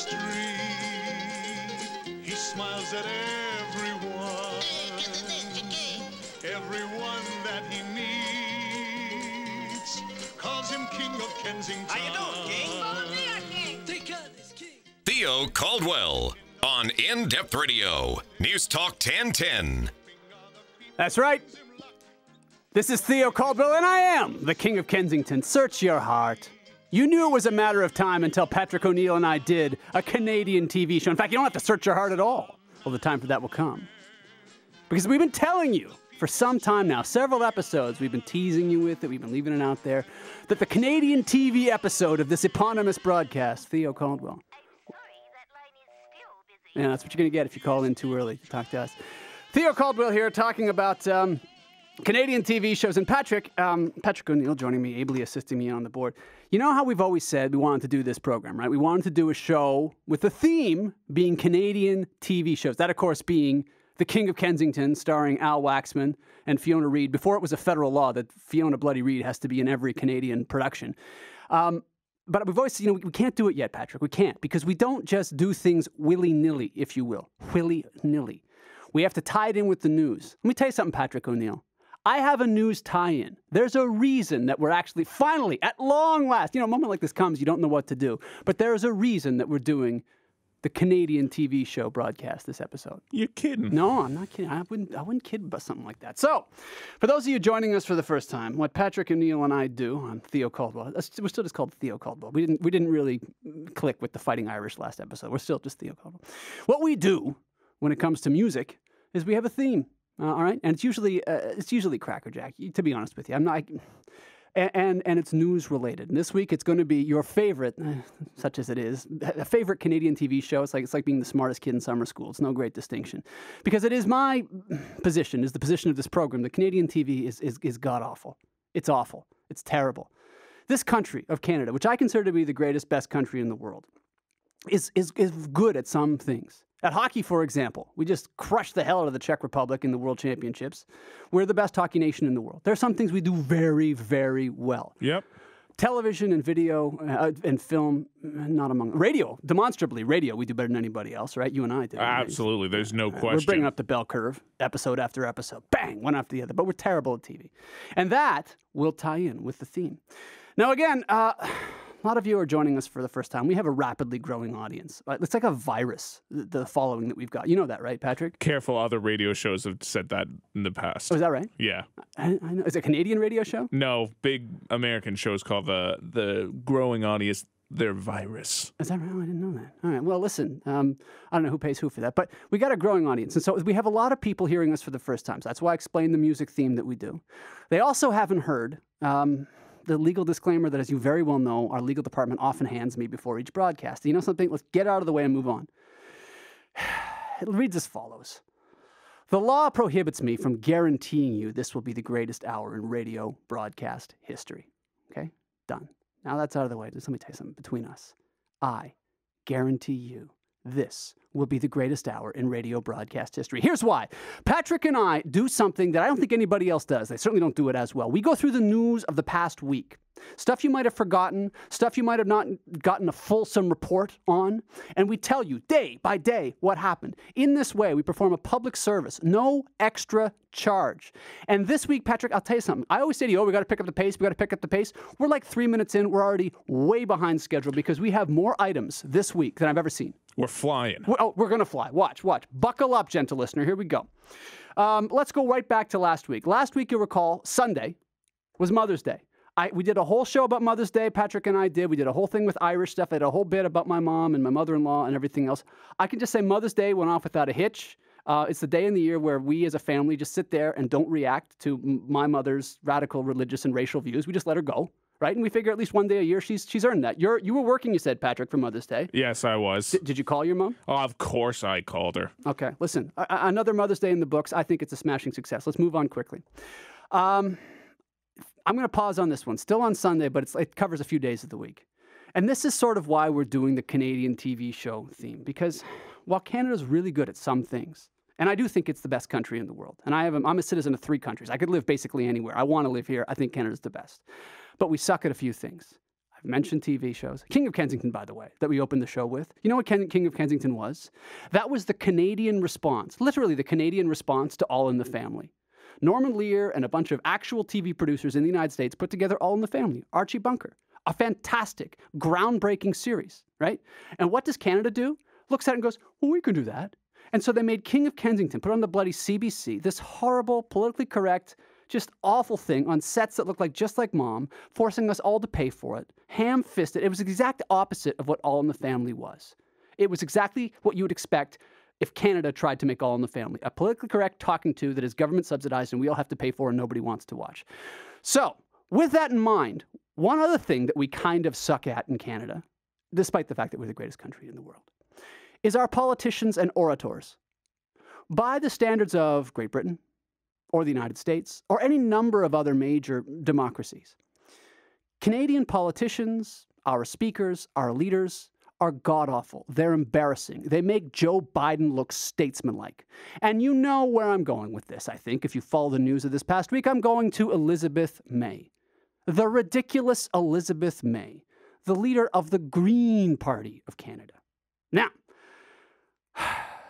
street. He smiles at everyone, everyone that he meets. Calls him King of Kensington. How you doing, King? Theo Caldwell on In-Depth Radio, News Talk 1010. That's right. This is Theo Caldwell, and I am the King of Kensington. Search your heart. You knew it was a matter of time until Patrick O'Neill and I did a Canadian TV show. In fact, you don't have to search your heart at all. Well, the time for that will come. Because we've been telling you for some time now, several episodes we've been teasing you with it, we've been leaving it out there, that the Canadian TV episode of this eponymous broadcast, Theo Caldwell. Yeah, that's what you're going to get if you call in too early to talk to us. Theo Caldwell here talking about Canadian TV shows. And Patrick O'Neill joining me, ably assisting me on the board. You know how we've always said we wanted to do this program, right? We wanted to do a show with the theme being Canadian TV shows. That, of course, being The King of Kensington, starring Al Waxman and Fiona Reid, before it was a federal law that Fiona Bloody Reid has to be in every Canadian production. But we've always, we can't do it yet, Patrick. We can't, because we don't just do things willy-nilly, if you will. Willy-nilly. We have to tie it in with the news. Let me tell you something, Patrick O'Neill. I have a news tie-in. There's a reason that we're actually, finally, at long last, a moment like this comes, you don't know what to do. But there is a reason that we're doing the Canadian TV show broadcast this episode. You're kidding. No, I'm not kidding. I wouldn't kid about something like that. So, for those of you joining us for the first time, what Patrick O'Neill and I do on Theo Caldwell, we're still just called Theo Caldwell. We didn't really click with the Fighting Irish last episode. We're still just Theo Caldwell. What we do when it comes to music is we have a theme. All right, and it's usually crackerjack. To be honest with you, I'm not. And it's news related. And this week it's going to be your favorite, such as it is, a favorite Canadian TV show. It's like being the smartest kid in summer school. It's no great distinction, because it is my position, is the position of this program. The Canadian TV is god awful. It's awful. It's terrible. This country of Canada, which I consider to be the greatest, best country in the world, is good at some things. At hockey, for example, we just crushed the hell out of the Czech Republic in the World Championships. We're the best hockey nation in the world. There are some things we do very, very well. Yep. Television and video and film, not among... Radio, demonstrably, radio, we do better than anybody else, right? You and I do. Absolutely, there's no question. We're bringing up the bell curve, episode after episode. Bang, one after the other. But we're terrible at TV. And that will tie in with the theme. Now, again... a lot of you are joining us for the first time. We have a rapidly growing audience. It's like a virus, the following that we've got. You know that, right, Patrick? Careful, other radio shows have said that in the past. Oh, is that right? Yeah. I know. Is it a Canadian radio show? No, big American shows called the growing audience, their virus. Is that right? Oh, I didn't know that. All right. Well, listen, I don't know who pays who for that, but we got a growing audience. And so we have a lot of people hearing us for the first time. So that's why I explained the music theme that we do. They also haven't heard... the legal disclaimer that, as you very well know, our legal department often hands me before each broadcast. You know something? Let's get out of the way and move on. It reads as follows. The law prohibits me from guaranteeing you this will be the greatest hour in radio broadcast history. Okay? Done. Now that's out of the way. Just let me tell you something. Between us, I guarantee you this will be the greatest hour in radio broadcast history. Here's why. Patrick and I do something that I don't think anybody else does. They certainly don't do it as well. We go through the news of the past week. Stuff you might have forgotten, stuff you might have not gotten a fulsome report on, and we tell you day by day what happened. In this way, we perform a public service, no extra charge. And this week, Patrick, I'll tell you something. I always say to you, we got to pick up the pace, we got to pick up the pace. We're like 3 minutes in, we're already way behind schedule because we have more items this week than I've ever seen. We're flying. We're going to fly. Watch. Buckle up, gentle listener. Here we go. Let's go right back to last week. Last week, you'll recall, Sunday was Mother's Day. We did a whole show about Mother's Day, Patrick and I did. We did a whole thing with Irish stuff. I did a whole bit about my mom and my mother-in-law and everything else. I can just say Mother's Day went off without a hitch. It's the day in the year where we as a family just sit there and don't react to my mother's radical religious and racial views. We just let her go, right? And we figure at least one day a year she's earned that. You were working, you said, Patrick, for Mother's Day. Yes, I was. Did you call your mom? Oh, of course I called her. Okay, listen, another Mother's Day in the books. I think it's a smashing success. Let's move on quickly. I'm going to pause on this one. Still on Sunday, but it covers a few days of the week. And this is sort of why we're doing the Canadian TV show theme, because while Canada's really good at some things, and I do think it's the best country in the world, and I'm a citizen of 3 countries. I could live basically anywhere. I want to live here. I think Canada's the best. But we suck at a few things. I've mentioned TV shows. King of Kensington, by the way, that we opened the show with. You know what King of Kensington was? That was the Canadian response, literally the Canadian response to All in the Family. Norman Lear and a bunch of actual TV producers in the United States put together All in the Family. Archie Bunker. A fantastic, groundbreaking series, right? And what does Canada do? Looks at it and goes, well, we can do that. And so they made King of Kensington, put on the bloody CBC, this horrible, politically correct, just awful thing on sets that looked like just like Mom, forcing us all to pay for it, ham-fisted. It was the exact opposite of what All in the Family was. It was exactly what you would expect if Canada tried to make All in the Family, a politically correct talking to that is government subsidized and we all have to pay for and nobody wants to watch. So, with that in mind, one other thing that we kind of suck at in Canada, despite the fact that we're the greatest country in the world, is our politicians and orators. By the standards of Great Britain, or the United States, or any number of other major democracies, Canadian politicians, our speakers, our leaders, are god-awful. They're embarrassing. They make Joe Biden look statesmanlike. And you know where I'm going with this, I think. If you follow the news of this past week, I'm going to Elizabeth May. The ridiculous Elizabeth May, the leader of the Green Party of Canada. Now,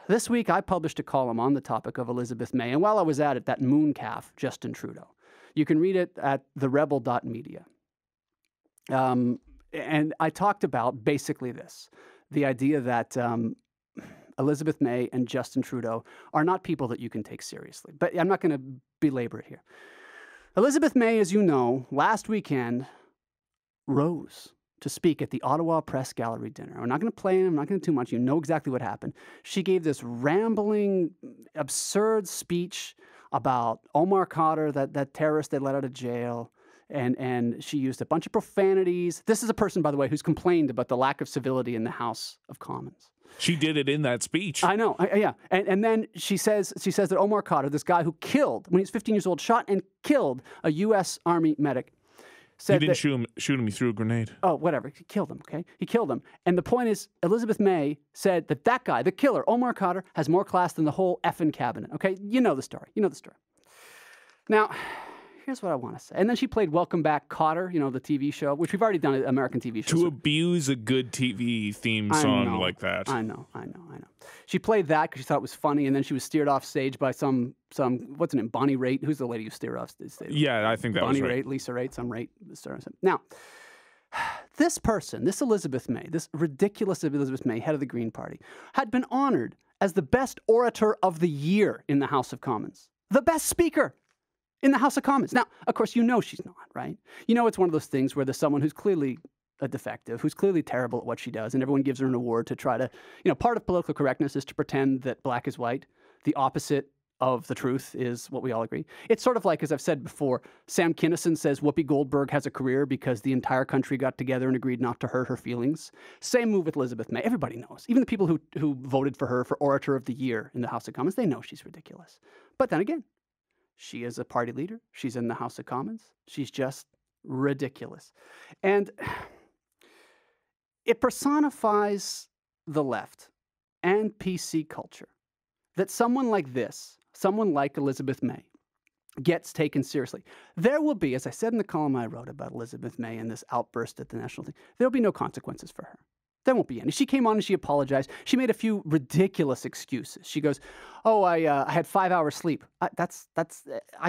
this week I published a column on the topic of Elizabeth May, and while I was at it, that moon calf, Justin Trudeau. You can read it at TheRebel.media. And I talked about basically this, the idea that Elizabeth May and Justin Trudeau are not people that you can take seriously. But I'm not going to belabor it here. Elizabeth May, as you know, last weekend rose to speak at the Ottawa Press Gallery dinner. I'm not going to play him. I'm not going to do too much. You know exactly what happened. She gave this rambling, absurd speech about Omar Khadr, that terrorist they let out of jail. And she used a bunch of profanities. This is a person, by the way, who's complained about the lack of civility in the House of Commons. She did it in that speech. I know, yeah. And then she says that Omar Khadr, this guy who killed, when he was 15 years old, shot and killed a U.S. Army medic. Said he didn't shoot him, he threw a grenade. Oh, whatever. He killed him, okay? He killed him. And the point is, Elizabeth May said that guy, the killer, Omar Khadr, has more class than the whole effing cabinet, okay? You know the story. Now, here's what I want to say. And then she played Welcome Back, Kotter, the TV show, which we've already done an American TV show. To abuse a good TV theme song like that. I know. She played that because she thought it was funny, and then she was steered off stage by some what's her name, Bonnie Raitt. Who's the lady who steered off stage? Yeah, I think that was right. Bonnie Raitt, Lisa Raitt, some Raitt. Now, this person, this Elizabeth May, this ridiculous Elizabeth May, head of the Green Party, had been honored as the best orator of the year in the House of Commons. The best speaker in the House of Commons. Now, of course, you know she's not, right? You know it's one of those things where there's someone who's clearly a defective, who's clearly terrible at what she does, and everyone gives her an award to try to, part of political correctness is to pretend that black is white. The opposite of the truth is what we all agree. It's sort of like, as I've said before, Sam Kinison says Whoopi Goldberg has a career because the entire country got together and agreed not to hurt her feelings. Same move with Elizabeth May. Everybody knows. Even the people who voted for her for Orator of the Year in the House of Commons, they know she's ridiculous. But then again, she is a party leader. She's in the House of Commons. She's just ridiculous. And it personifies the left and PC culture that someone like this, someone like Elizabeth May, gets taken seriously. There will be, as I said in the column I wrote about Elizabeth May and this outburst at the national thing, there will be no consequences for her. There won't be any. She came on and she apologized. She made a few ridiculous excuses. She goes, "Oh, I had 5 hours sleep. I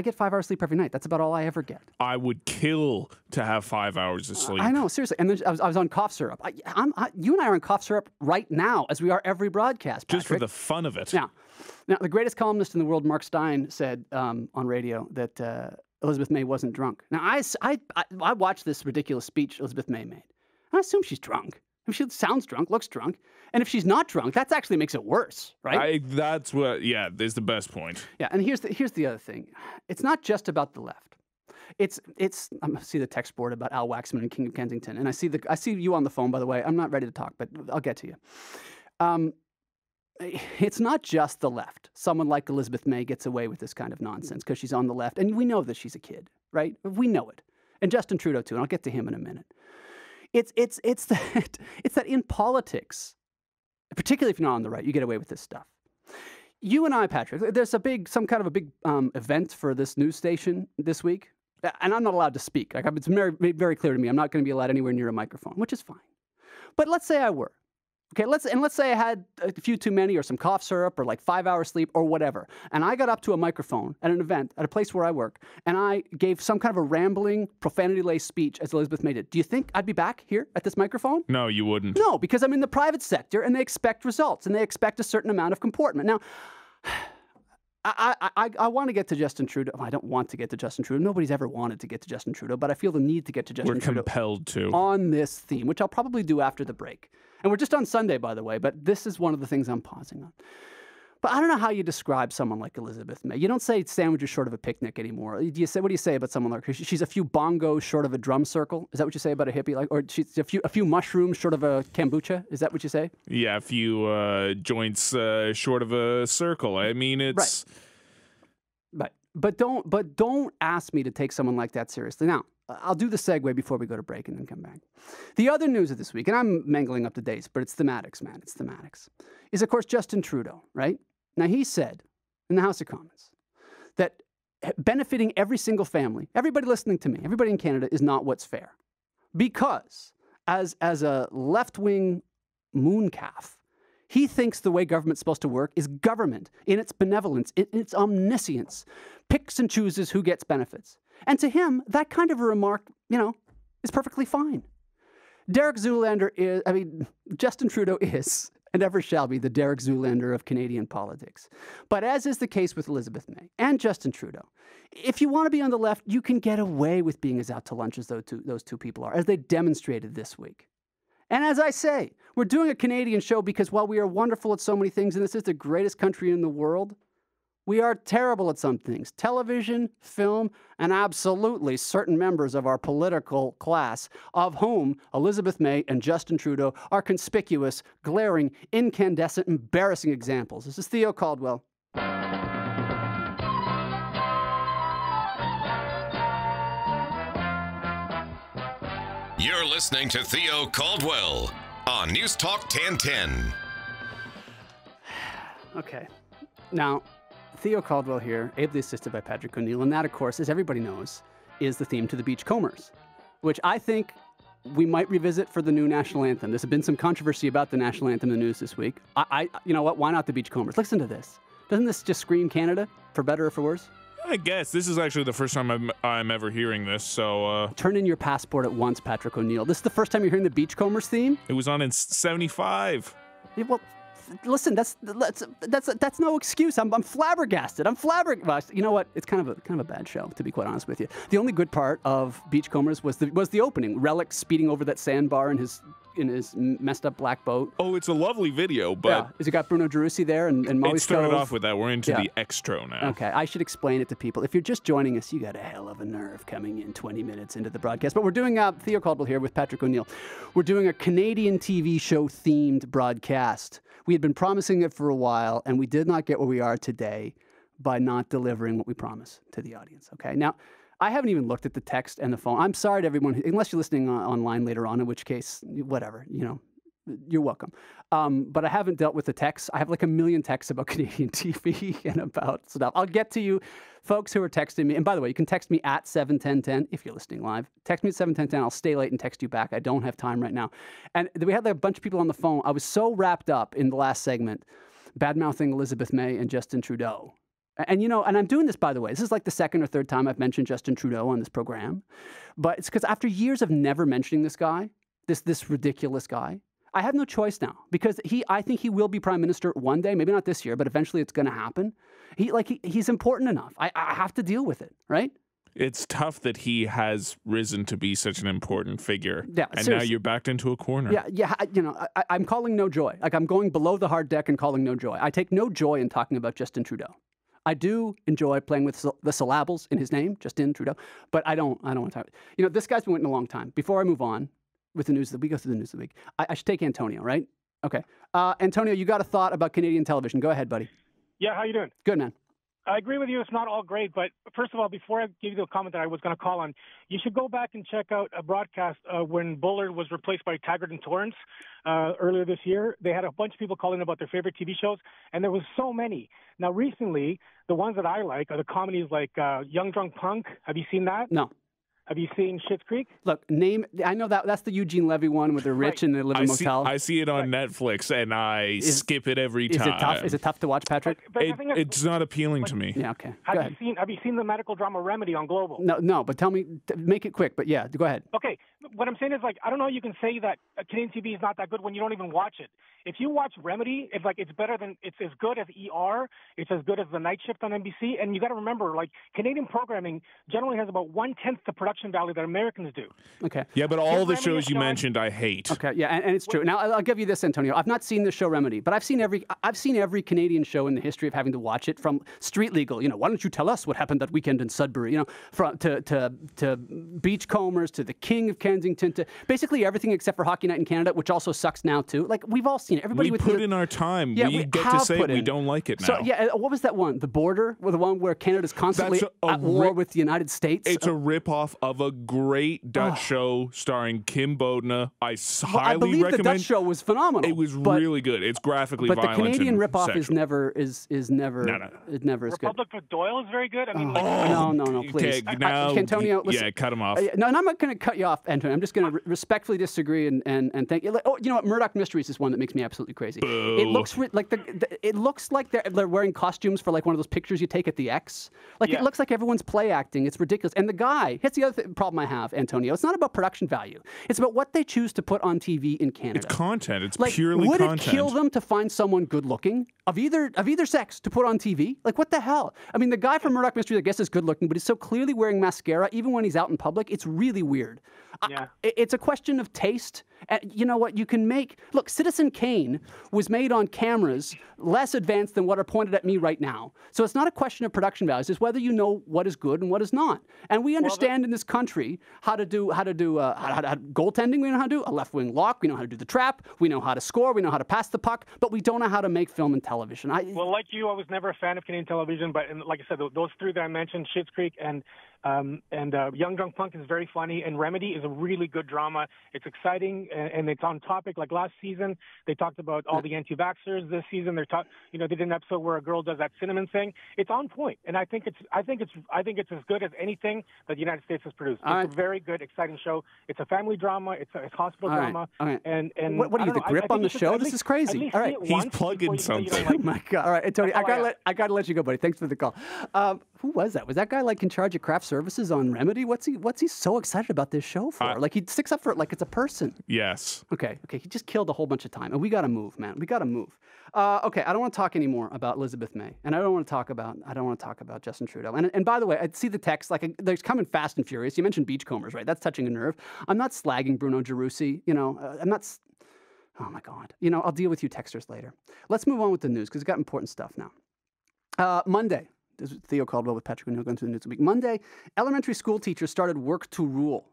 get 5 hours sleep every night. That's about all I ever get. I would kill to have 5 hours of sleep." I know, seriously. And then I was on cough syrup. You and I are on cough syrup right now, as we are every broadcast, Patrick. Just for the fun of it. Now, the greatest columnist in the world, Mark Stein, said on radio that Elizabeth May wasn't drunk. Now, I watched this ridiculous speech Elizabeth May made. I assume she's drunk. I mean, she sounds drunk, looks drunk. And if she's not drunk, that actually makes it worse, right? That's is the best point. Yeah, and here's the other thing. It's not just about the left. It's I see the text board about Al Waxman and King of Kensington, and I see you on the phone, by the way. I'm not ready to talk, but I'll get to you. It's not just the left. Someone like Elizabeth May gets away with this kind of nonsense because she's on the left, and we know that she's a kid, right? We know it. And Justin Trudeau too, and I'll get to him in a minute. It's that in politics, particularly if you're not on the right, you get away with this stuff. You and I, Patrick, there's some kind of a big event for this news station this week. And I'm not allowed to speak. Like, it's made very clear to me I'm not going to be allowed anywhere near a microphone, which is fine. But let's say I were. Okay, let's say I had a few too many or some cough syrup or like 5 hours sleep or whatever. And I got up to a microphone at an event at a place where I work and I gave some kind of a rambling, profanity-laced speech as Elizabeth May did. Do you think I'd be back here at this microphone? No, you wouldn't. No, because I'm in the private sector and they expect results and they expect a certain amount of comportment. Now, I want to get to Justin Trudeau. I don't want to get to Justin Trudeau. Nobody's ever wanted to get to Justin Trudeau, but I feel the need to get to Justin Trudeau. We're compelled to. On this theme, which I'll probably do after the break. And we're just on Sunday, by the way, but this is one of the things I'm pausing on. But I don't know how you describe someone like Elizabeth May. You don't say sandwich is short of a picnic anymore. What do you say about someone like her? She's a few bongos short of a drum circle. Is that what you say about a hippie? Like, or she's a few mushrooms short of a kombucha? Is that what you say? Yeah, a few joints short of a circle. I mean, it's right. But don't ask me to take someone like that seriously. Now, I'll do the segue before we go to break and then come back. The other news of this week, and I'm mangling up the dates, but it's thematics, man. It's thematics. Is, of course, Justin Trudeau, right? Now, he said in the House of Commons that benefiting every single family, everybody listening to me, everybody in Canada, is not what's fair. Because as a left-wing mooncalf, he thinks the way government's supposed to work is government in its benevolence, in its omniscience, picks and chooses who gets benefits. And to him, that kind of a remark, is perfectly fine. Justin Trudeau is, and ever shall be, the Derek Zoolander of Canadian politics. But as is the case with Elizabeth May and Justin Trudeau, if you want to be on the left, you can get away with being as out to lunch as those two people are, as they demonstrated this week. And as I say, we're doing a Canadian show because while we are wonderful at so many things, and this is the greatest country in the world, we are terrible at some things. Television, film, and absolutely certain members of our political class, of whom Elizabeth May and Justin Trudeau are conspicuous, glaring, incandescent, embarrassing examples. This is Theo Caldwell. You're listening to Theo Caldwell on News Talk 1010. Okay. Now, Theo Caldwell here, ably assisted by Patrick O'Neill, and that, of course, as everybody knows, is the theme to the Beachcombers, which I think we might revisit for the new national anthem. There's been some controversy about the national anthem in the news this week. You know what? Why not the Beachcombers? Listen to this. Doesn't this just scream Canada, for better or for worse? I guess. This is actually the first time I'm ever hearing this, so... Turn in your passport at once, Patrick O'Neill. This is the first time you're hearing the Beachcombers theme? It was on in 75. Yeah, well... Listen, that's no excuse. I'm flabbergasted. Well, you know what? It's kind of a bad show, to be quite honest with you. The only good part of Beachcombers was the opening. Relic speeding over that sandbar in his messed up black boat. Oh, it's a lovely video, but yeah. Has it got Bruno Gerussi there and Molly it started Stove? off with that. We're into the extra now. Okay, I should explain it to people. If you're just joining us, you got a hell of a nerve coming in 20 minutes into the broadcast. But we're doing Theo Caldwell here with Patrick O'Neill. We're doing a Canadian TV show themed broadcast. We had been promising it for a while, and we did not get where we are today by not delivering what we promised to the audience. Okay, now, I haven't even looked at the text and the phone. I'm sorry to everyone, unless you're listening online later on, in which case, whatever, you're welcome. But I haven't dealt with the texts. I have like a million texts about Canadian TV and about stuff. I'll get to you, folks who are texting me. And by the way, you can text me at 71010 if you're listening live. Text me at 71010. I'll stay late and text you back. I don't have time right now. And we had like a bunch of people on the phone. I was so wrapped up in the last segment, bad-mouthing Elizabeth May and Justin Trudeau. And, and I'm doing this, by the way. This is like the second or third time I've mentioned Justin Trudeau on this program. But it's because after years of never mentioning this guy, this ridiculous guy, I have no choice now because I think he will be prime minister one day, maybe not this year, but eventually it's going to happen. He's important enough. I have to deal with it, right? It's tough that he has risen to be such an important figure. Yeah, and seriously. Now you're backed into a corner. Yeah. I'm calling no joy. Like I'm going below the hard deck and calling no joy. I take no joy in talking about Justin Trudeau. I do enjoy playing with the syllables in his name, Justin Trudeau, but I don't want to talk. This guy's been waiting a long time. Before I move on with the news of the week, go through the news of the week. I should take Antonio, right? Okay. Antonio, you got a thought about Canadian television. Go ahead, buddy. Yeah, how you doing? Good, man. I agree with you. It's not all great, but first of all, before I give you the comment that I was going to call on, you should go back and check out a broadcast when Bullard was replaced by Taggart and Torrance earlier this year. They had a bunch of people calling about their favorite TV shows, and there was so many. Now, recently, the ones that I like are the comedies like Young Drunk Punk. Have you seen that? No. Have you seen Schitt's Creek? Look, I know that's the Eugene Levy one where they're rich and they live in a motel. I see it on Netflix, and I skip it every time. Is it tough? Is it tough to watch, Patrick? But it's not appealing to me. Yeah, okay. Have you seen the medical drama Remedy on Global? No, but tell me, make it quick. But yeah, go ahead. Okay, what I'm saying is, like, I don't know how you can say that Canadian TV is not that good when you don't even watch it. If you watch Remedy, it's as good as ER. It's as good as The Night Shift on NBC. And you got to remember, like, Canadian programming generally has about 1/10 the production value that Americans do. Okay. Yeah, but all the shows you mentioned, I hate. Okay. Yeah, and it's true. Now I'll give you this, Antonio. I've not seen the show Remedy, but I've seen every Canadian show in the history of having to watch it. From Street Legal, why don't you tell us what happened that weekend in Sudbury? From to Beachcombers, to The King of Kensington, to basically everything except for Hockey Night in Canada, which also sucks now too. Like, we've all seen it. Everybody we put in our time. Yeah, we get to say we don't like it now. So yeah, what was that one? The Border, the one where Canada's constantly at war with the United States. It's a ripoff of a great Dutch show starring Kim Bodna. I highly recommend. The Dutch show was phenomenal. It was really good. It's graphically violent. But the Canadian ripoff sexual. is never as good. Republic of Doyle is very good. I mean, no, please. Okay, now, Antonio, listen, cut him off. No, and I'm not going to cut you off, Antonio. I'm just going to respectfully disagree and thank you. You know what? Murdoch Mysteries is one that makes me absolutely crazy. Boo. It looks like they're wearing costumes for like one of those pictures you take at the X. It looks like everyone's play acting. It's ridiculous. And the guy, here's the other problem I have, Antonio. It's not about production value. It's about what they choose to put on TV in Canada. It's content. It's purely would content. Would it kill them to find someone good looking of either sex to put on TV? Like, what the hell? I mean, the guy from Murdoch Mysteries, I guess, is good looking, but he's so clearly wearing mascara even when he's out in public. It's really weird. Yeah. It's a question of taste. You know what? You can make... Look, Citizen Kane was made on cameras less advanced than what are pointed at me right now. So it's not a question of production values. It's whether you know what is good and what is not. And we understand in this country how to do goaltending. We know how to do a left-wing lock. We know how to do the trap. We know how to score. We know how to pass the puck. But we don't know how to make film and television. Well, like you, I was never a fan of Canadian television. But like I said, those three that I mentioned, Schitt's Creek and Young Drunk Punk is very funny, and Remedy is a really good drama. It's exciting and it's on topic. Like last season, they talked about all the anti-vaxxers. This season, they did an episode where a girl does that cinnamon thing. It's on point, and I think it's as good as anything that the United States has produced. It's a very good, exciting show. It's a family drama. It's hospital drama. And what are you, the grip on the show? This is crazy. All right, he's plugging something. Oh my God! All right, Tony, I gotta let you go, buddy. Thanks for the call. Who was that? Was that guy like in charge of craft services on Remedy? What's he so excited about this show for? Like, he sticks up for it like it's a person. Yes. Okay. He just killed a whole bunch of time, and we got to move, man. We got to move. Okay, I don't want to talk anymore about Elizabeth May, and I don't want to talk about Justin Trudeau. And by the way, I see the text they're coming fast and furious. You mentioned Beachcombers, right? That's touching a nerve. I'm not slagging Bruno Gerussi. I'm not. Oh my God. I'll deal with you texters later. Let's move on with the news because we've got important stuff now. Monday. This is Theo Caldwell with Patrick O'Neill going through the news week. Monday, elementary school teachers started work to rule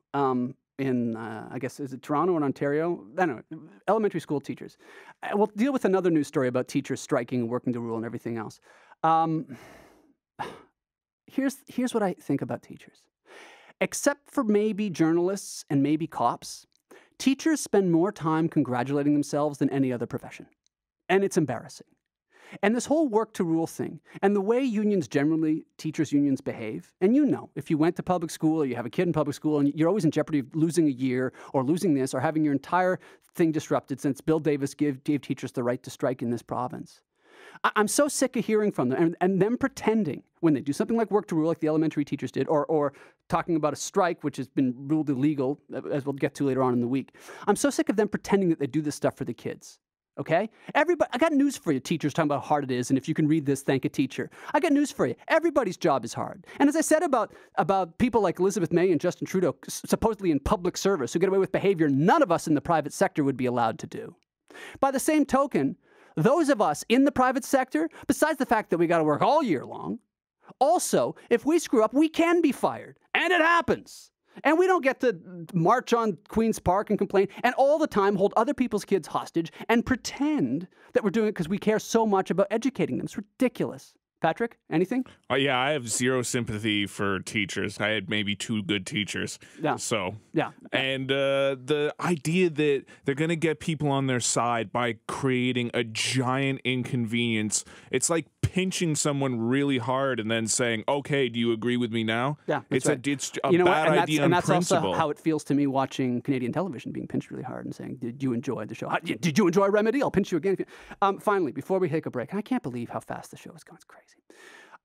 in, I guess, is it Toronto or Ontario? I don't know, elementary school teachers. We'll deal with another news story about teachers striking and working to rule and everything else. Here's what I think about teachers. Except for maybe journalists and maybe cops, teachers spend more time congratulating themselves than any other profession. And it's embarrassing. And this whole work to rule thing, and the way unions generally, teachers' unions behave, and if you went to public school or you have a kid in public school and you're always in jeopardy of losing a year or losing this or having your entire thing disrupted since Bill Davis gave teachers the right to strike in this province. I'm so sick of hearing from them and them pretending when they do something like work to rule like the elementary teachers did or talking about a strike which has been ruled illegal, as we'll get to later on in the week. I'm so sick of them pretending that they do this stuff for the kids. Okay? Everybody, I got news for you, teachers, talking about how hard it is, and if you can read this, thank a teacher. I got news for you. Everybody's job is hard. And as I said about people like Elizabeth May and Justin Trudeau, supposedly in public service, who get away with behavior none of us in the private sector would be allowed to do. By the same token, those of us in the private sector, besides the fact that we got to work all year long, also, if we screw up, we can be fired. And it happens. And we don't get to march on Queen's Park and complain and all the time hold other people's kids hostage and pretend that we're doing it because we care so much about educating them. It's ridiculous. Patrick, anything? Yeah, I have zero sympathy for teachers. I had maybe 2 good teachers. Yeah. So. Yeah. And the idea that they're going to get people on their side by creating a giant inconvenience, it's like pinching someone really hard and then saying, okay, do you agree with me now? Yeah, that's it's right. a bad idea and on that's principle. also how it feels to me watching Canadian television being pinched really hard and saying, did you enjoy the show? Did you enjoy Remedy? I'll pinch you again. Finally, before we take a break, and I can't believe how fast the show is going. It's crazy.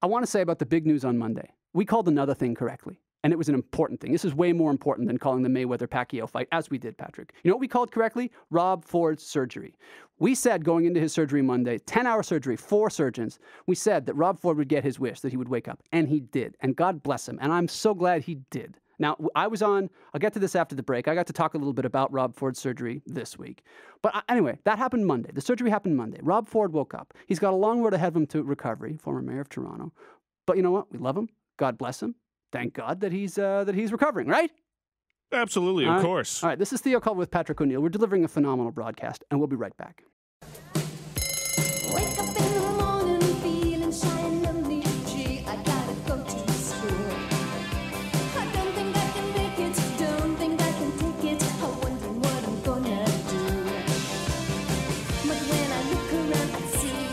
I want to say about the big news on Monday. We called another thing correctly, and it was an important thing. This is way more important than calling the Mayweather-Pacquiao fight, as we did, Patrick. You know what we called correctly? Rob Ford's surgery. We said going into his surgery Monday, 10-hour surgery, 4 surgeons, we said that Rob Ford would get his wish, that he would wake up, and he did. And God bless him, and I'm so glad he did. Now, I was on, I'll get to this after the break. I got to talk a little bit about Rob Ford's surgery this week. But anyway, that happened Monday. The surgery happened Monday. Rob Ford woke up. He's got a long road ahead of him to recovery, former mayor of Toronto. But you know what? We love him. God bless him. Thank God that he's recovering, right? Absolutely, of course. All right, this is Theo Caldwell with Patrick O'Neill. We're delivering a phenomenal broadcast, and we'll be right back. Wake up in the morning feeling shy and lonely. Gee, I gotta go to the store. I don't think I can make it, don't think I can take it. I'm wondering what I'm gonna do. But when I look around I see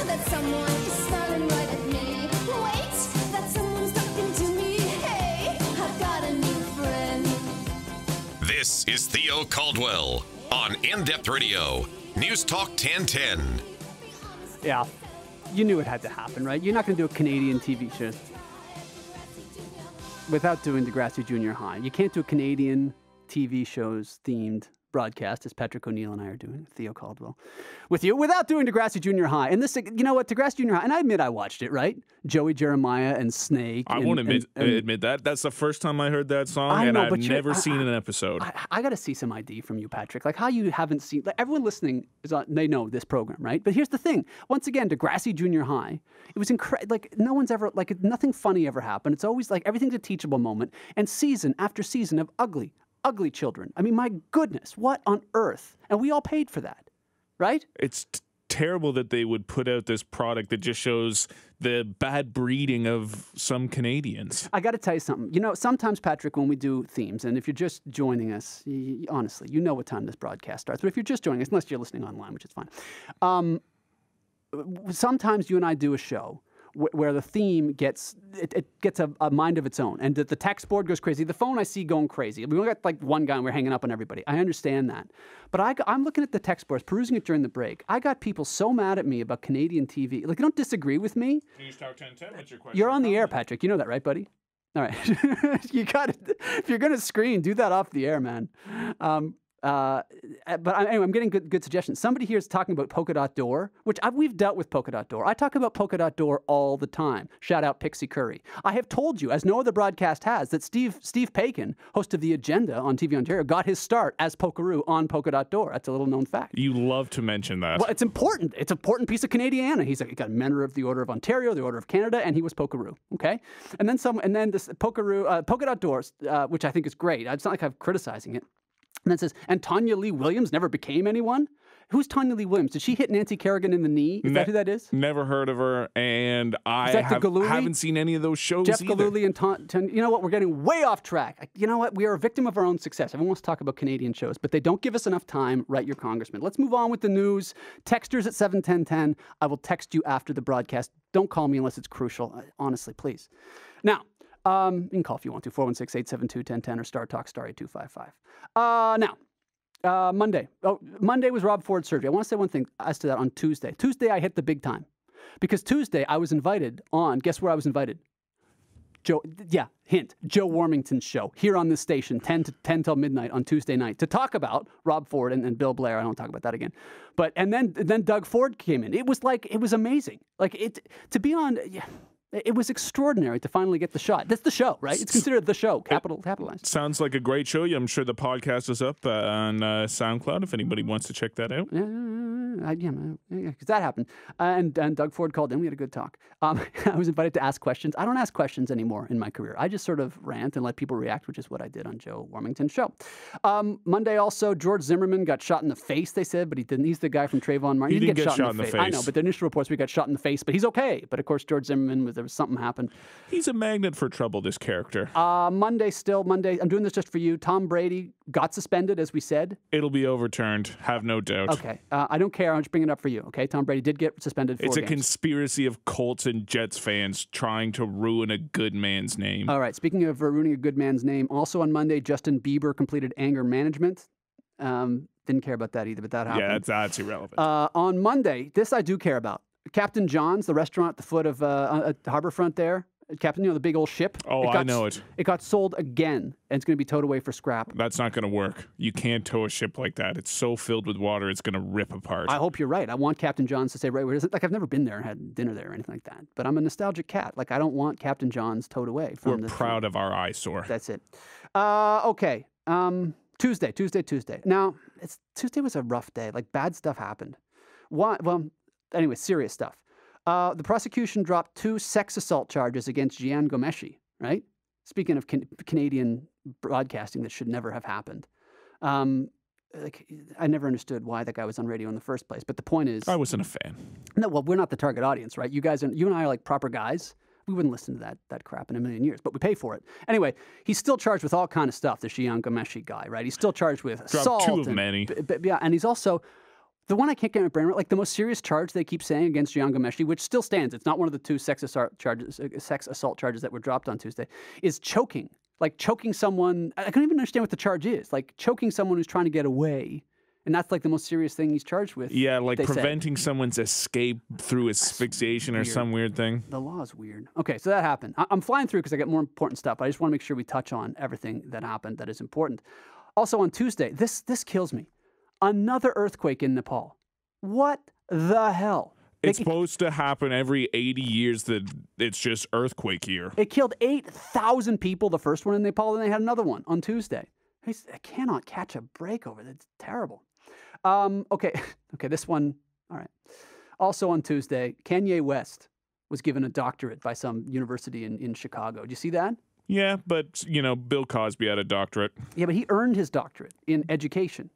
that someone is smiling right at me. Wait, that someone's talking to me. Hey, I've got a new friend. This is Theo Caldwell on In-Depth Radio, News Talk 1010. Yeah, you knew it had to happen, right? You're not going to do a Canadian TV show without doing Degrassi Junior High. You can't do a Canadian TV shows themed broadcast, as Patrick O'Neill and I are doing, Theo Caldwell, with you, without doing Degrassi Junior High. And this, you know what, Degrassi Junior High, and I admit I watched it, right? Joey Jeremiah and Snake. I won't admit that. That's the first time I heard that song, and I've never seen an episode. I got to see some ID from you, Patrick. Like how you haven't seen, like everyone listening, they know this program, right? But here's the thing. Once again, Degrassi Junior High, it was incredible. Like no one's ever, like nothing funny ever happened. It's always like everything's a teachable moment. And season after season of ugly children. I mean, my goodness, what on earth? And we all paid for that, right? It's terrible that they would put out this product that just shows the bad breeding of some Canadians. I got to tell you something. You know, sometimes, Patrick, when we do themes, and if you're just joining us, honestly, you know what time this broadcast starts. But if you're just joining us, unless you're listening online, which is fine, sometimes you and I do a show where the theme gets a mind of its own, and the text board goes crazy. The phone I see going crazy. We only got like one guy and we're hanging up on everybody. I understand that. But I'm looking at the text boards, perusing it during the break. I got people so mad at me about Canadian TV. Like, they don't disagree with me. News Talk 1010, what's your question? You're on the air, Patrick. You know that, right, buddy? All right. You got it. If you're going to screen, do that off the air, man. But anyway, I'm getting good suggestions. Somebody here is talking about Polka Dot Door, which we've dealt with Polka Dot Door. I talk about Polka Dot Door all the time. Shout out Pixie Curry. I have told you, as no other broadcast has, that Steve Paikin, host of The Agenda on TV Ontario, got his start as Polkaroo on Polka Dot Door. That's a little known fact. You love to mention that. Well, it's important. It's an important piece of Canadiana. He got a member of the Order of Ontario, the Order of Canada, and he was Polkaroo. Okay, and then this Polka Dot Door, which I think is great. It's not like I'm criticizing it. And then it says, and Tanya Lee Williams never became anyone? Who's Tanya Lee Williams? Did she hit Nancy Kerrigan in the knee? Is that who that is? Never heard of her, and I haven't seen any of those shows Jeff either. Gillooly and you know what? We're getting way off track. You know what? We are a victim of our own success. Everyone wants to talk about Canadian shows, but they don't give us enough time. Write your congressman. Let's move on with the news. Texters at 71010. I will text you after the broadcast. Don't call me unless it's crucial. Honestly, please. Now, you can call if you want to, 416-872-1010 or Star Talk, star 8255. Monday. Monday was Rob Ford's surgery. I want to say one thing as to that on Tuesday. Tuesday, I hit the big time. Because Tuesday, I was invited on, guess where I was invited? Joe Warmington's show here on this station, 10 till midnight on Tuesday night, to talk about Rob Ford and Bill Blair. I don't talk about that again. And then Doug Ford came in. It was amazing. Like, to be on... Yeah. It was extraordinary to finally get the shot. That's the show, right? It's considered the show, capitalized. Sounds like a great show. I'm sure the podcast is up on SoundCloud if anybody wants to check that out. Yeah, because that happened. And Doug Ford called in. We had a good talk. I was invited to ask questions. I don't ask questions anymore in my career. I just sort of rant and let people react, which is what I did on Joe Warmington's show. Monday also, George Zimmerman got shot in the face, they said, but he didn't. He's the guy from Trayvon Martin. He didn't get shot in the face. I know, but the initial reports, we got shot in the face, but he's okay. But of course, George Zimmerman, there was something happened. He's a magnet for trouble, this character. Monday, I'm doing this just for you. Tom Brady got suspended, as we said. It'll be overturned, have no doubt. Okay. I don't care. I'm just bringing it up for you, okay? Tom Brady did get suspended 4 games. It's a conspiracy of Colts and Jets fans trying to ruin a good man's name. All right. Speaking of ruining a good man's name, also on Monday, Justin Bieber completed anger management. Didn't care about that either, but that happened. Yeah, that's irrelevant. On Monday, this I do care about. Captain John's, the restaurant at the foot of Harborfront there. Captain, the big old ship. Oh, I know it. It got sold again, and it's going to be towed away for scrap. That's not going to work. You can't tow a ship like that. It's so filled with water, it's going to rip apart. I hope you're right. I want Captain John's to say, right, where is it? Like, I've never been there and had dinner there or anything like that. But I'm a nostalgic cat. Like, I don't want Captain John's towed away. We're proud of our eyesore. That's it. Okay. Tuesday. Now, Tuesday was a rough day. Like, bad stuff happened. Well, anyway, serious stuff. The prosecution dropped 2 sex assault charges against Jian Ghomeshi, right? Speaking of Canadian broadcasting that should never have happened. I never understood why that guy was on radio in the first place. But the point is... I wasn't a fan. No, well, we're not the target audience, right? You and I are like proper guys. We wouldn't listen to that crap in a million years, but we pay for it. Anyway, he's still charged with all kind of stuff, the Jian Ghomeshi guy, right? He's still charged with assault. 2 of many. Yeah, and he's also... The one I can't get my brain around, like the most serious charge they keep saying against Jian Ghomeshi, which still stands, it's not one of the 2 sex assault charges that were dropped on Tuesday, is choking. Like choking someone, I can't even understand what the charge is. Like choking someone who's trying to get away. And that's like the most serious thing he's charged with. Yeah, like preventing someone's escape through asphyxiation or some weird thing. The law is weird. Okay, so that happened. I'm flying through because I got more important stuff. But I just want to make sure we touch on everything that happened that is important. Also on Tuesday, this kills me. Another earthquake in Nepal. What the hell? It's supposed to happen every 80 years that it's just earthquake year. It killed 8,000 people, the first one in Nepal, and they had another one on Tuesday. I cannot catch a break over that. It's terrible. Okay, this one, all right. Also on Tuesday, Kanye West was given a doctorate by some university in Chicago. Did you see that? Yeah, but, Bill Cosby had a doctorate. Yeah, but he earned his doctorate in education.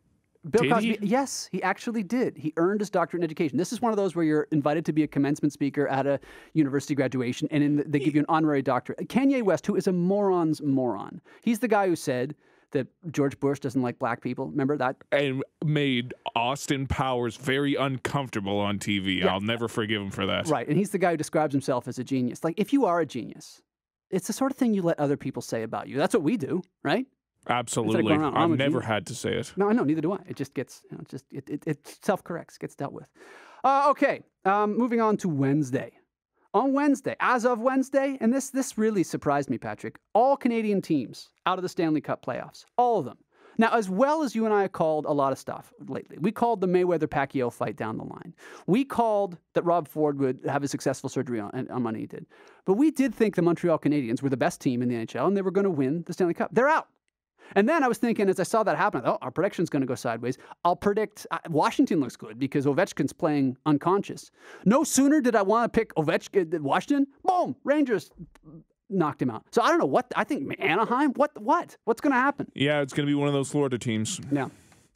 Bill Cosby, yes, he actually did. He earned his doctorate in education. This is one of those where you're invited to be a commencement speaker at a university graduation, and they give you an honorary doctorate. Kanye West, who is a moron's moron. He's the guy who said that George Bush doesn't like black people. Remember that? And made Austin Powers very uncomfortable on TV. Yeah. I'll never forgive him for that. Right, and he's the guy who describes himself as a genius. Like, if you are a genius, it's the sort of thing you let other people say about you. That's what we do, right? Absolutely. I've never had to say it. No, I know. Neither do I. It just gets, it self-corrects, gets dealt with. Okay. Moving on to Wednesday. On Wednesday, as of Wednesday, and this really surprised me, Patrick, all Canadian teams out of the Stanley Cup playoffs. All of them. Now, as well as you and I called a lot of stuff lately. We called the Mayweather-Pacquiao fight down the line. We called that Rob Ford would have a successful surgery on money he did. But we did think the Montreal Canadiens were the best team in the NHL, and they were going to win the Stanley Cup. They're out. And then I was thinking, as I saw that happen, our prediction's going to go sideways. I'll predict Washington looks good because Ovechkin's playing unconscious. No sooner did I want to pick Washington, boom, Rangers knocked him out. So I don't know what I think. Anaheim, what's going to happen? Yeah, it's going to be one of those Florida teams. Yeah,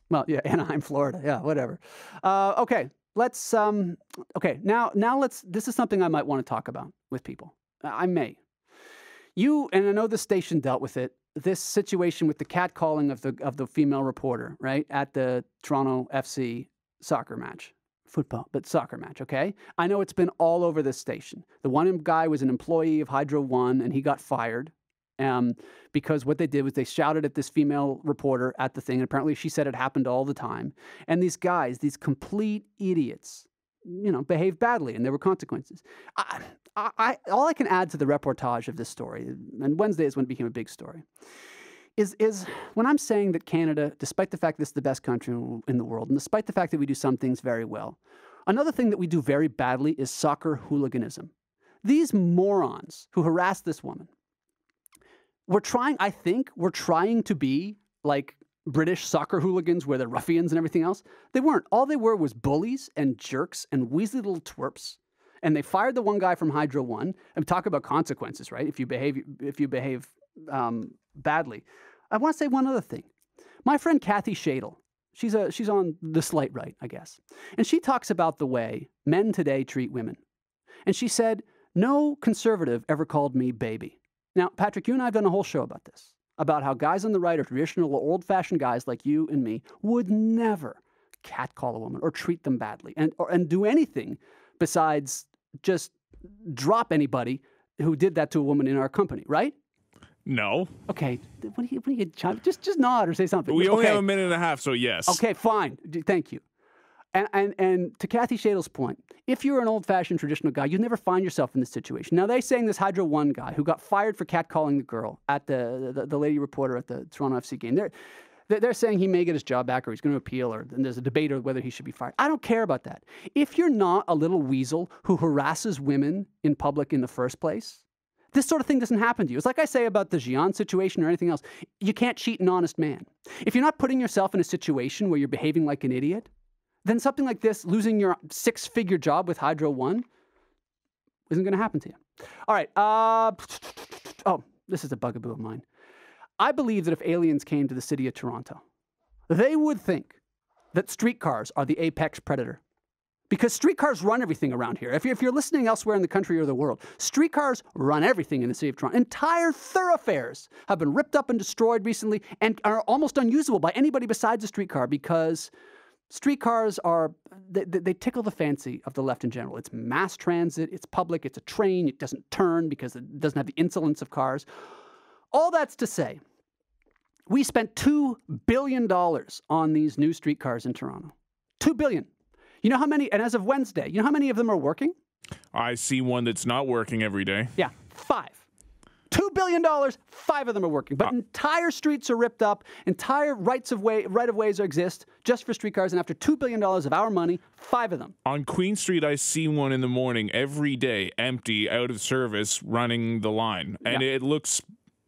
well, yeah, Anaheim, Florida, yeah, whatever. Okay, let's. Okay, now let's. This is something I might want to talk about with people. I may. You and I know the station dealt with it. This situation with the catcalling of the female reporter, right, at the Toronto FC soccer match. Football, but soccer match, okay? I know it's been all over this station. The one guy was an employee of Hydro One, and he got fired because what they did was they shouted at this female reporter at the thing, and apparently she said it happened all the time. And these guys, these complete idiots, behaved badly, and there were consequences. All I can add to the reportage of this story, and Wednesday is when it became a big story, is when I'm saying that Canada, despite the fact that it's the best country in the world, and despite the fact that we do some things very well, another thing that we do very badly is soccer hooliganism. These morons who harassed this woman were trying to be like British soccer hooligans where they're ruffians and everything else. They weren't. All they were was bullies and jerks and weaselly little twerps. And they fired the one guy from Hydro One. And talk about consequences, right? If you behave badly. I want to say one other thing. My friend Kathy Shadle, she's on the slight right, I guess. And she talks about the way men today treat women. And she said, no conservative ever called me baby. Now, Patrick, you and I have done a whole show about this, about how guys on the right, or traditional old-fashioned guys like you and me, would never catcall a woman or treat them badly and do anything besides just drop anybody who did that to a woman in our company, right? No. Okay. When you just nod or say something. We only have a minute and a half, so yes. Okay, fine. Thank you. And to Kathy Shadle's point, if you're an old-fashioned traditional guy, you'll never find yourself in this situation. Now, they're saying this Hydro One guy who got fired for catcalling the girl at the lady reporter at the Toronto FC game, they're saying he may get his job back or he's going to appeal, and there's a debate on whether he should be fired. I don't care about that. If you're not a little weasel who harasses women in public in the first place, this sort of thing doesn't happen to you. It's like I say about the Jian situation or anything else. You can't cheat an honest man. If you're not putting yourself in a situation where you're behaving like an idiot, then something like this, losing your 6-figure job with Hydro One, isn't going to happen to you. All right. This is a bugaboo of mine. I believe that if aliens came to the city of Toronto, they would think that streetcars are the apex predator. Because streetcars run everything around here. If you're listening elsewhere in the country or the world, streetcars run everything in the city of Toronto. Entire thoroughfares have been ripped up and destroyed recently and are almost unusable by anybody besides a streetcar because streetcars they tickle the fancy of the left in general. It's mass transit, it's public, it's a train, it doesn't turn because it doesn't have the insolence of cars. All that's to say, we spent $2 billion on these new streetcars in Toronto. $2 billion. You know how many, and as of Wednesday, you know how many of them are working? I see one that's not working every day. Yeah, 5. $2 billion, 5 of them are working. But entire streets are ripped up, entire right-of-ways exist just for streetcars, and after $2 billion of our money, 5 of them. On Queen Street, I see one in the morning every day, empty, out of service, running the line. And it looks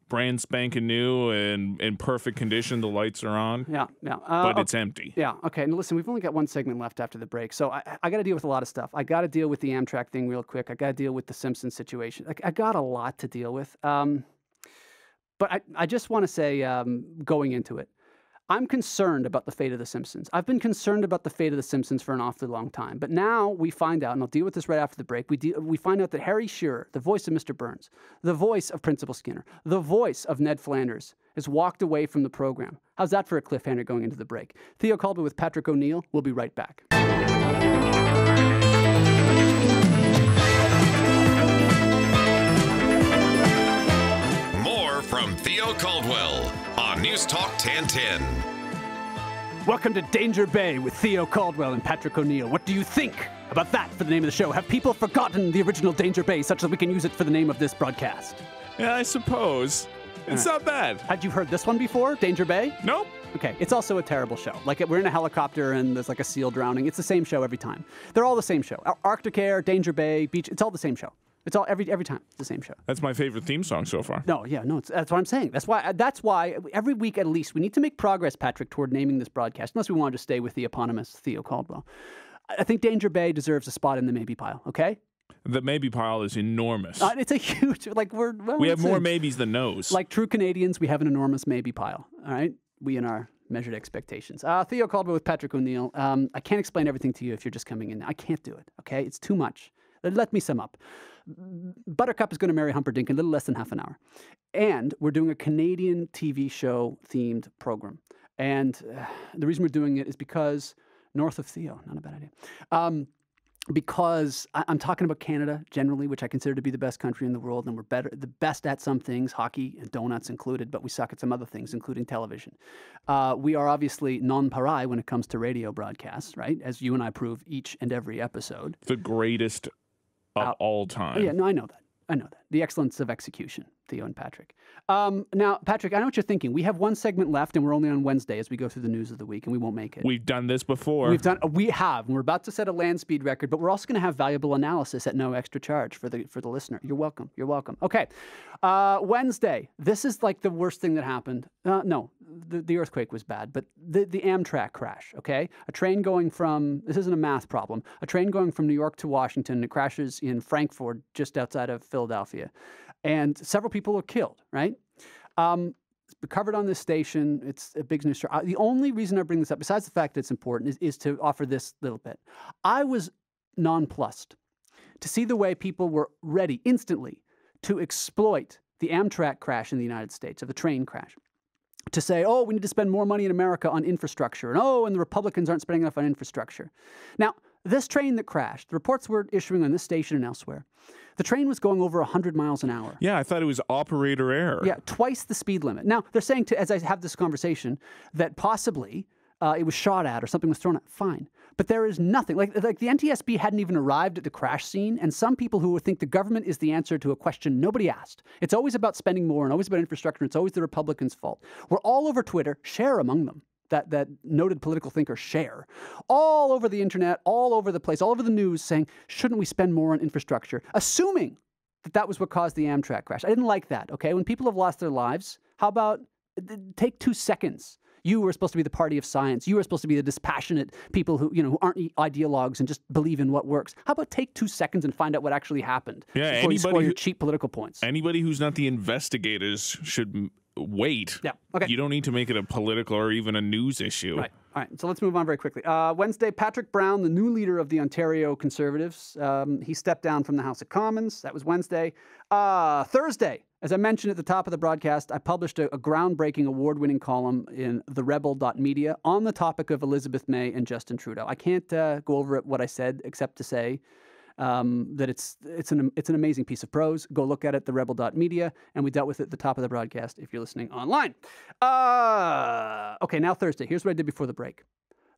brand spanking new and in perfect condition. The lights are on. Yeah. But it's empty. Yeah, okay. And listen, we've only got one segment left after the break. So I got to deal with a lot of stuff. I got to deal with the Amtrak thing real quick. I got to deal with the Simpsons situation. I got a lot to deal with. But I just want to say, going into it, I'm concerned about the fate of The Simpsons. I've been concerned about the fate of The Simpsons for an awfully long time. But now we find out, and I'll deal with this right after the break, we find out that Harry Shearer, the voice of Mr. Burns, the voice of Principal Skinner, the voice of Ned Flanders, has walked away from the program. How's that for a cliffhanger going into the break? Theo Caldwell with Patrick O'Neill. We'll be right back. More from Theo Caldwell on News Talk 1010. Welcome to Danger Bay with Theo Caldwell and Patrick O'Neill. What do you think about that for the name of the show? Have people forgotten the original Danger Bay such that we can use it for the name of this broadcast? Yeah, I suppose. It's not bad. Had you heard this one before, Danger Bay? Nope. Okay, it's also a terrible show. Like, we're in a helicopter and there's like a seal drowning. It's the same show every time. They're all the same show. Arctic Air, Danger Bay, Beach, it's all the same show. It's all every time it's the same show. That's my favorite theme song so far. No, that's what I'm saying. That's why every week at least we need to make progress, Patrick, toward naming this broadcast. Unless we wanted to stay with the eponymous Theo Caldwell. I think Danger Bay deserves a spot in the maybe pile. Okay. The maybe pile is enormous. It's a huge we have more maybes than no's. Like true Canadians, we have an enormous maybe pile. All right, we and our measured expectations. Theo Caldwell with Patrick O'Neill. I can't explain everything to you if you're just coming in. I can't do it. Okay, it's too much. Let me sum up. Buttercup is going to marry Humperdinck in a little less than half an hour. And we're doing a Canadian TV show themed program. And the reason we're doing it is because north of Theo, not a bad idea. Because I'm talking about Canada generally, which I consider to be the best country in the world, and we're the best at some things, hockey and donuts included, but we suck at some other things, including television. We are obviously non-pareil when it comes to radio broadcasts, right? As you and I prove each and every episode. The greatest of all time. Yeah, no, I know that. The excellence of execution. Theo and Patrick. Now, Patrick, I know what you're thinking. We have one segment left, and we're only on Wednesday as we go through the news of the week, and we won't make it. We've done this before. We have. And we're about to set a land speed record, but we're also going to have valuable analysis at no extra charge for the listener. You're welcome. You're welcome. Okay. Wednesday. This is like the worst thing that happened. No, the earthquake was bad, but the Amtrak crash. Okay, a train going from, this isn't a math problem, a train going from New York to Washington. It crashes in Frankfurt, just outside of Philadelphia, and several people were killed. Right. It's covered on this station. It's a big news story. The only reason I bring this up, besides the fact that it's important, is to offer this little bit. I was nonplussed to see the way people were ready instantly to exploit the Amtrak crash in the United States, of the train crash, to say, oh, we need to spend more money in America on infrastructure, and the Republicans aren't spending enough on infrastructure. Now, this train that crashed, the reports were issuing on this station and elsewhere, the train was going over 100 miles an hour. Yeah, I thought it was operator error. Yeah, twice the speed limit. Now, they're saying, as I have this conversation, that possibly it was shot at or something was thrown at. Fine. But there is nothing. Like the NTSB hadn't even arrived at the crash scene, and some people who think the government is the answer to a question nobody asked. It's always about spending more and always about infrastructure, and it's always the Republicans' fault. We're all over Twitter, Cher among them. That noted political thinker Cher, all over the internet, all over the place, all over the news saying, shouldn't we spend more on infrastructure? Assuming that was what caused the Amtrak crash. I didn't like that, okay? When people have lost their lives, how about take 2 seconds? You were supposed to be the party of science. You were supposed to be the dispassionate people who aren't ideologues and just believe in what works. How about take 2 seconds and find out what actually happened before you score your cheap political points? Anybody who's not the investigators should wait. Yeah. Okay. You don't need to make it a political or even a news issue. Right. All right. So let's move on very quickly. Wednesday, Patrick Brown, the new leader of the Ontario Conservatives, he stepped down from the House of Commons. That was Wednesday. Thursday, as I mentioned at the top of the broadcast, I published a groundbreaking award-winning column in TheRebel.media on the topic of Elizabeth May and Justin Trudeau. I can't go over what I said except to say that it's an amazing piece of prose. Go look at it, TheRebel.media, and we dealt with it at the top of the broadcast if you're listening online. Okay, now Thursday. Here's what I did before the break.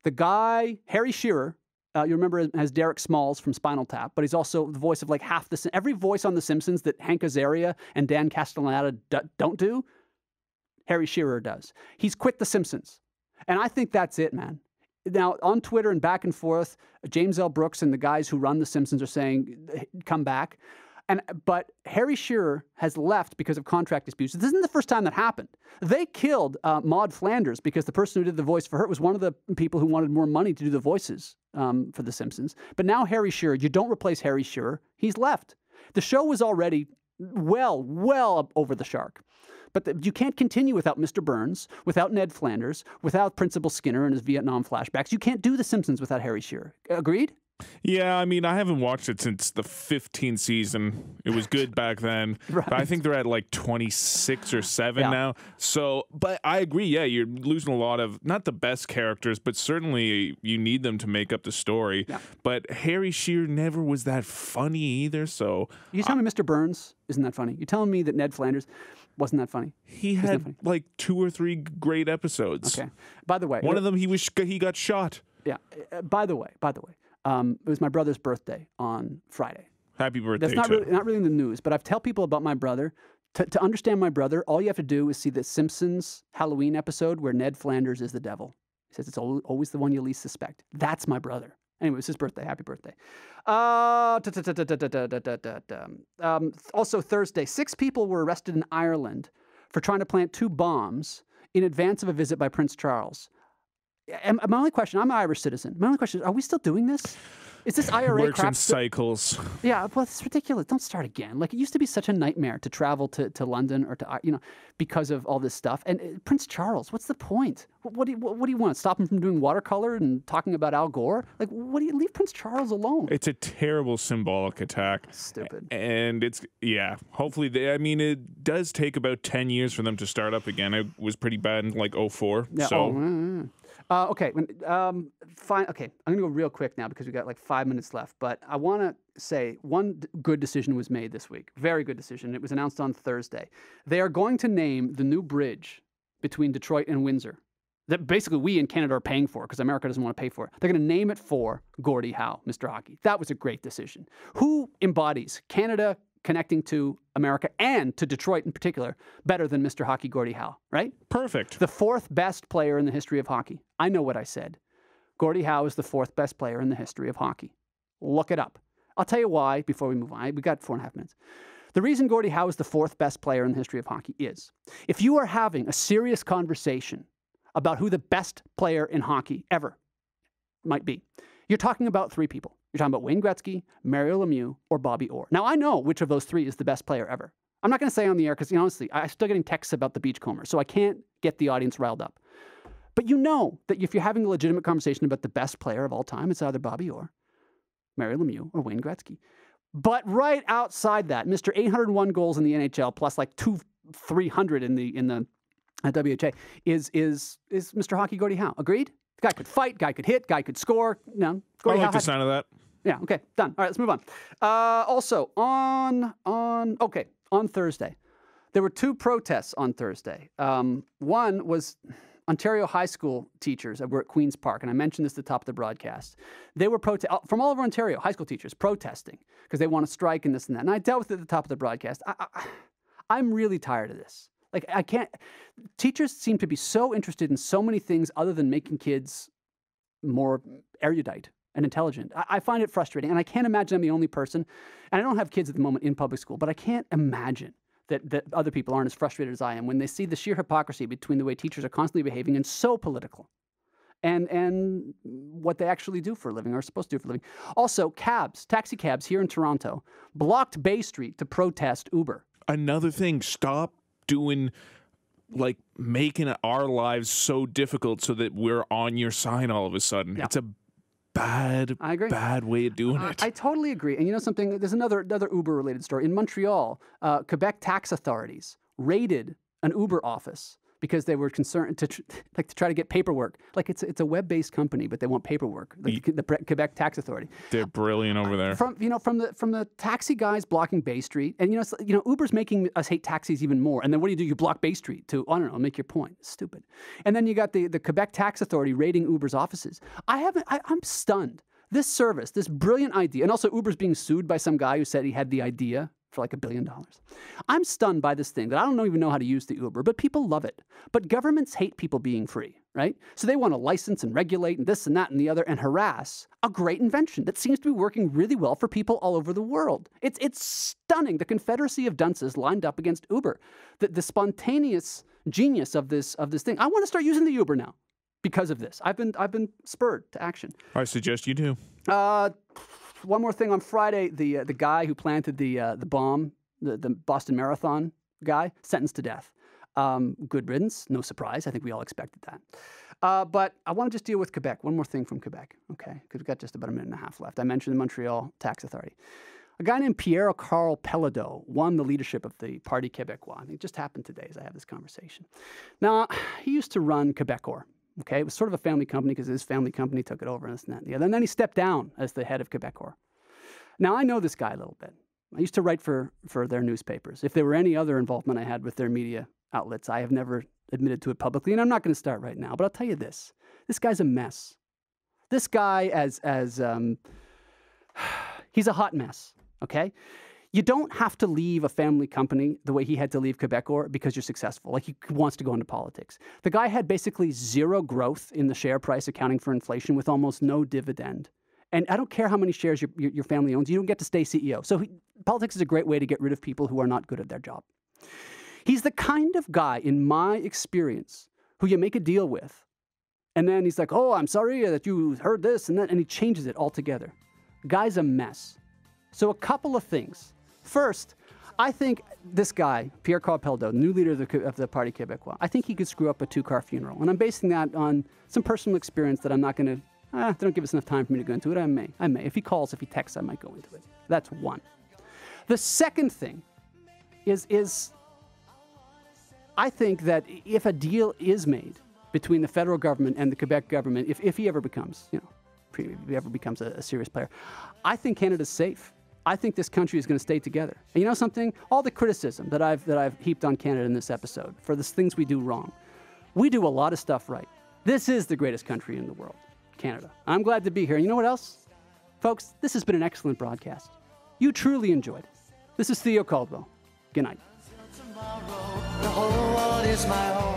The guy, Harry Shearer, you remember as Derek Smalls from Spinal Tap, but he's also the voice of like every voice on The Simpsons that Hank Azaria and Dan Castellaneta don't do, Harry Shearer does. He's quit The Simpsons. And I think that's it, man. Now, on Twitter and back and forth, James L. Brooks and the guys who run The Simpsons are saying, come back. But Harry Shearer has left because of contract disputes. This isn't the first time that happened. They killed Maude Flanders because the person who did the voice for her was one of the people who wanted more money to do the voices for The Simpsons. But now Harry Shearer, you don't replace Harry Shearer. He's left. The show was already well up over the shark. But you can't continue without Mr. Burns, without Ned Flanders, without Principal Skinner and his Vietnam flashbacks. You can't do The Simpsons without Harry Shearer. Agreed? Yeah, I mean, I haven't watched it since the 15th season. It was good back then. Right. But I think they're at like 26 or 7 now. So, but I agree, yeah, you're losing a lot of, not the best characters, but certainly you need them to make up the story. Yeah. But Harry Shearer never was that funny either, so... You telling me Mr. Burns isn't that funny? You telling me that Ned Flanders wasn't that funny? He had like 2 or 3 great episodes. Okay. By the way... One of them, he got shot. Yeah. By the way... it was my brother's birthday on Friday. Happy birthday! That's not really in the news, but I've tell people about my brother. To understand my brother, all you have to do is see the Simpsons Halloween episode where Ned Flanders is the devil. He says it's always the one you least suspect. That's my brother. Anyway, it's his birthday. Happy birthday. Also Thursday, 6 people were arrested in Ireland for trying to plant 2 bombs in advance of a visit by Prince Charles. My only question, I'm an Irish citizen. My only question is, are we still doing this? Is this IRA works crap in cycles? Yeah, well, it's ridiculous. Don't start again. Like, it used to be such a nightmare to travel to London or to, because of all this stuff. And Prince Charles, what's the point? What do you want? Stop him from doing watercolor and talking about Al Gore? Like, leave Prince Charles alone? It's a terrible symbolic attack. Stupid. And hopefully it does take about 10 years for them to start up again. It was pretty bad in like 2004. Yeah. So. Okay. Fine. Okay. I'm going to go real quick now because we got like 5 minutes left. But I want to say one good decision was made this week. Very good decision. It was announced on Thursday. They are going to name the new bridge between Detroit and Windsor that basically we in Canada are paying for because America doesn't want to pay for it. They're going to name it for Gordie Howe, Mr. Hockey. That was a great decision. Who embodies Canada, connecting to America and to Detroit in particular better than Mr. Hockey Gordie Howe, right? Perfect. The fourth best player in the history of hockey. I know what I said. Gordie Howe is the fourth best player in the history of hockey. Look it up. I'll tell you why before we move on. We got 4.5 minutes. The reason Gordie Howe is the fourth best player in the history of hockey is if you are having a serious conversation about who the best player in hockey ever might be, you're talking about three people. You're talking about Wayne Gretzky, Mario Lemieux, or Bobby Orr. Now, I know which of those three is the best player ever. I'm not going to say on the air because, honestly, I'm still getting texts about the Beachcomber, so I can't get the audience riled up. But you know that if you're having a legitimate conversation about the best player of all time, it's either Bobby Orr, Mario Lemieux, or Wayne Gretzky. But right outside that, Mr. 801 goals in the NHL plus like 300 in the WHA is Mr. Hockey Gordie Howe. Agreed? The guy could fight, guy could hit, guy could score. No, Gordie I Howe like the sound of that. Yeah, okay, done. All right, let's move on. Also, on Thursday, there were two protests on Thursday. One was Ontario high school teachers that were at Queen's Park, and I mentioned this at the top of the broadcast. They were from all over Ontario, high school teachers protesting because they want to strike and this and that. And I dealt with it at the top of the broadcast. I'm really tired of this. Like, I can't. Teachers seem to be so interested in so many things other than making kids more erudite and intelligent. I find it frustrating, and I can't imagine I'm the only person. And I don't have kids at the moment in public school, but I can't imagine that other people aren't as frustrated as I am when they see the sheer hypocrisy between the way teachers are constantly behaving and so political and what they actually do for a living or are supposed to do for a living. Also, taxi cabs here in Toronto blocked Bay Street to protest Uber. Another thing, stop doing, like, making our lives so difficult so that we're on your side all of a sudden. Yeah. It's a bad way of doing it. I totally agree. And you know something? There's another Uber-related story. In Montreal, Quebec tax authorities raided an Uber office because they were concerned to try to get paperwork. Like, it's a web-based company, but they want paperwork. Like the Quebec tax authority. They're brilliant over there. From the taxi guys blocking Bay Street, and Uber's making us hate taxis even more. And then what do? You block Bay Street to, I don't know, make your point. Stupid. And then you got the Quebec tax authority raiding Uber's offices. I'm stunned. This service, this brilliant idea, and also Uber's being sued by some guy who said he had the idea for like $1 billion. I'm stunned by this thing that I don't even know how to use the Uber, but people love it. But governments hate people being free, right? So they want to license and regulate and this and that and the other and harass a great invention that seems to be working really well for people all over the world. It's stunning. The Confederacy of Dunces lined up against Uber. The spontaneous genius of this thing. I want to start using the Uber now because of this. I've been spurred to action. I suggest you do. One more thing on Friday, the guy who planted the bomb, the Boston Marathon guy, sentenced to death. Good riddance, no surprise. I think we all expected that. But I want to just deal with Quebec. One more thing from Quebec, okay? Because we've got just about a minute and a half left. I mentioned the Montreal Tax Authority. A guy named Pierre-Carl Pelledeau won the leadership of the Parti Québécois. I think it just happened today as I have this conversation. Now, he used to run Quebecor. Okay, it was sort of a family company because his family company took it over and this and that and the other. And then he stepped down as the head of Quebecor. Now, I know this guy a little bit. I used to write for their newspapers. If there were any other involvement I had with their media outlets, I have never admitted to it publicly, and I'm not going to start right now. But I'll tell you this. This guy's a mess. This guy he's a hot mess, okay? You don't have to leave a family company the way he had to leave Quebecor because you're successful. Like, he wants to go into politics. The guy had basically zero growth in the share price accounting for inflation with almost no dividend. And I don't care how many shares your family owns, you don't get to stay CEO. So politics is a great way to get rid of people who are not good at their job. He's the kind of guy, in my experience, who you make a deal with. And then he's like, oh, I'm sorry that you heard this and that. And he changes it altogether. Guy's a mess. So a couple of things. First, I think this guy, Pierre-Carl Pelledeau, new leader of the Parti Québécois, I think he could screw up a two-car funeral. And I'm basing that on some personal experience that I'm not going to, they don't give us enough time for me to go into it. I may. If he calls, if he texts, I might go into it. That's one. The second thing is I think that if a deal is made between the federal government and the Quebec government, if he ever becomes, if he ever becomes a serious player, I think Canada's safe. I think this country is going to stay together. And you know something? All the criticism that I've heaped on Canada in this episode for the things we do wrong, we do a lot of stuff right. This is the greatest country in the world, Canada. I'm glad to be here. And you know what else? Folks, this has been an excellent broadcast. You truly enjoyed it. This is Theo Caldwell. Good night. The whole world is my home.